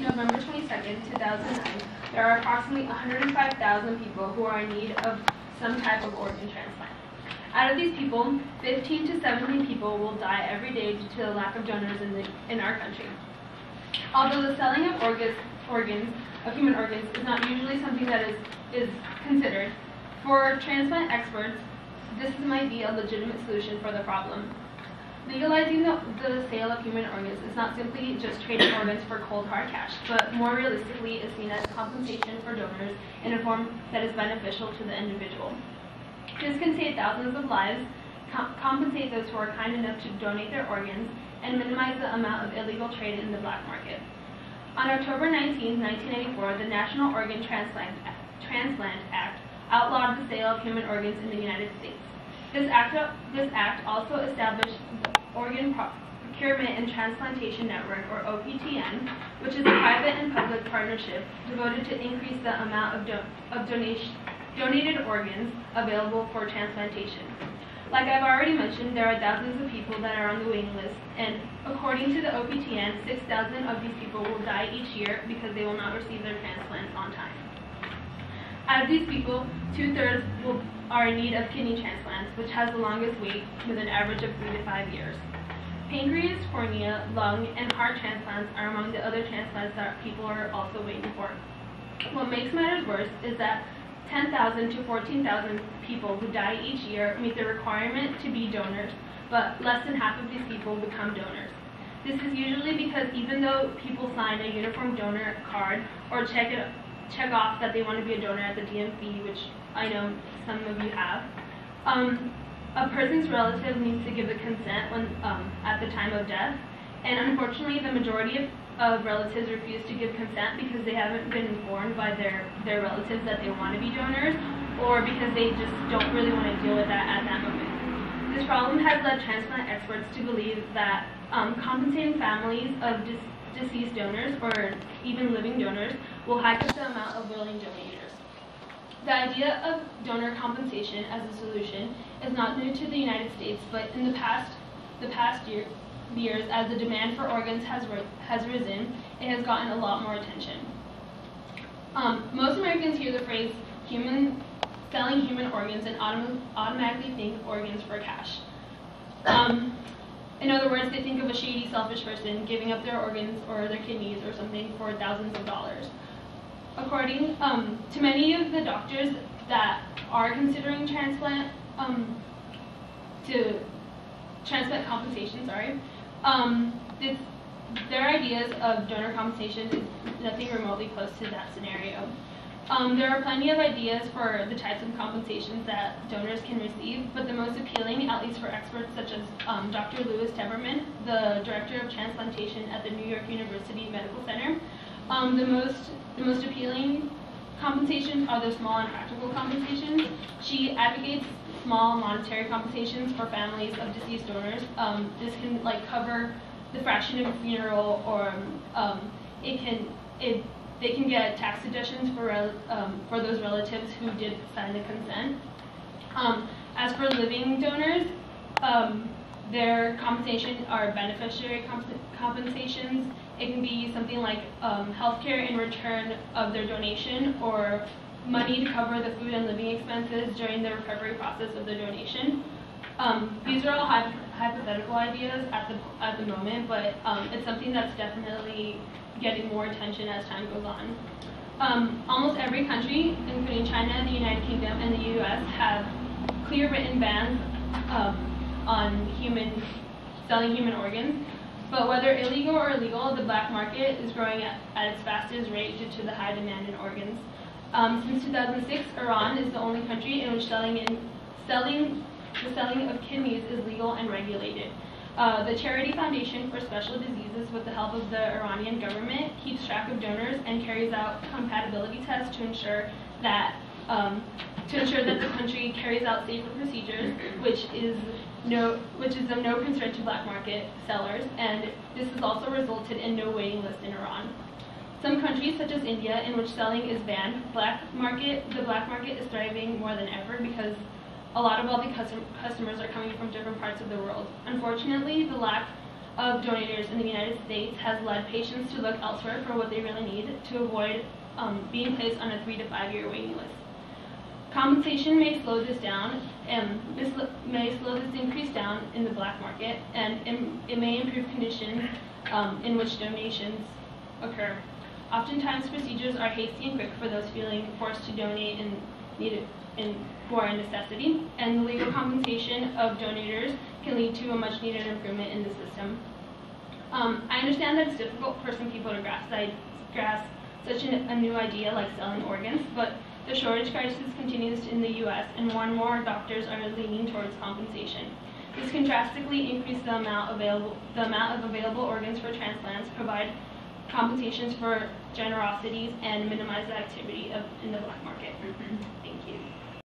November 22nd, 2009, there are approximately 105,000 people who are in need of some type of organ transplant. Out of these people, 15 to 17 people will die every day due to the lack of donors in our country. Although the selling of human organs, is not usually something that is considered, for transplant experts, this might be a legitimate solution for the problem. Legalizing the sale of human organs is not simply just trading organs for cold hard cash, but more realistically is seen as compensation for donors in a form that is beneficial to the individual. This can save thousands of lives, compensate those who are kind enough to donate their organs, and minimize the amount of illegal trade in the black market. On October 19, 1984, the National Organ Transplant Act outlawed the sale of human organs in the United States. This act also established the Organ Procurement and Transplantation Network, or OPTN, which is a private and public partnership devoted to increase the amount of donated organs available for transplantation. Like I've already mentioned, there are thousands of people that are on the waiting list, and according to the OPTN, 6,000 of these people will die each year because they will not receive their transplant on time. Out of these people, 2/3 are in need of kidney transplants, which has the longest wait with an average of 3 to 5 years. Pancreas, cornea, lung, and heart transplants are among the other transplants that people are also waiting for. What makes matters worse is that 10,000 to 14,000 people who die each year meet the requirement to be donors, but less than half of these people become donors. This is usually because even though people sign a uniform donor card or check off that they want to be a donor at the DMV, which I know some of you have, a person's relative needs to give the consent at the time of death, and unfortunately the majority of relatives refuse to give consent because they haven't been informed by their relatives that they want to be donors, or because they just don't really want to deal with that at that moment. This problem has led transplant experts to believe that compensating families of deceased donors, or even living donors, will hike up the amount of willing donators. The idea of donor compensation as a solution is not new to the United States, but in the past years, as the demand for organs has risen, it has gotten a lot more attention. Most Americans hear the phrase selling human organs and automatically think organs for cash. In other words, they think of a shady, selfish person giving up their organs or their kidneys or something for thousands of dollars. According to many of the doctors that are considering transplant compensation, their ideas of donor compensation is nothing remotely close to that scenario. There are plenty of ideas for the types of compensations that donors can receive, but the most appealing, at least for experts such as Dr. Louis Teberman, the director of transplantation at the New York University Medical Center, the most appealing compensations are the small and practical compensations. She advocates small monetary compensations for families of deceased donors. This can cover the fraction of a funeral, or they can get tax deductions for those relatives who did sign the consent. As for living donors, their compensation are beneficiary compensations. It can be something like healthcare in return of their donation, or money to cover the food and living expenses during the recovery process of the donation. These are all hypothetical ideas at the moment, but it's something that's definitely getting more attention as time goes on. Almost every country, including China, the United Kingdom, and the US, have clear written bans on selling human organs. But whether illegal or legal, the black market is growing at its fastest rate due to the high demand in organs. Since 2006, Iran is the only country in which the selling of kidneys is legal and regulated. The Charity Foundation for Special Diseases, with the help of the Iranian government, keeps track of donors and carries out compatibility tests to ensure that the country carries out safer procedures, which is of no concern to black market sellers, and this has also resulted in no waiting list in Iran. Some countries, such as India, in which selling is banned, the black market is thriving more than ever because a lot of wealthy customers are coming from different parts of the world. Unfortunately, the lack of donors in the United States has led patients to look elsewhere for what they really need to avoid being placed on a 3 to 5 year waiting list. Compensation may slow this down, this may slow this increase down in the black market, and it may improve conditions in which donations occur. Oftentimes, procedures are hasty and quick for those feeling forced to donate and who are a necessity, and the legal compensation of donors can lead to a much-needed improvement in the system. I understand that it's difficult for some people to grasp such a new idea like selling organs, but the shortage crisis continues in the U.S., and more doctors are leaning towards compensation. This can drastically increase the amount of available organs for transplants, provide compensations for generosities, and minimize the activity in the black market.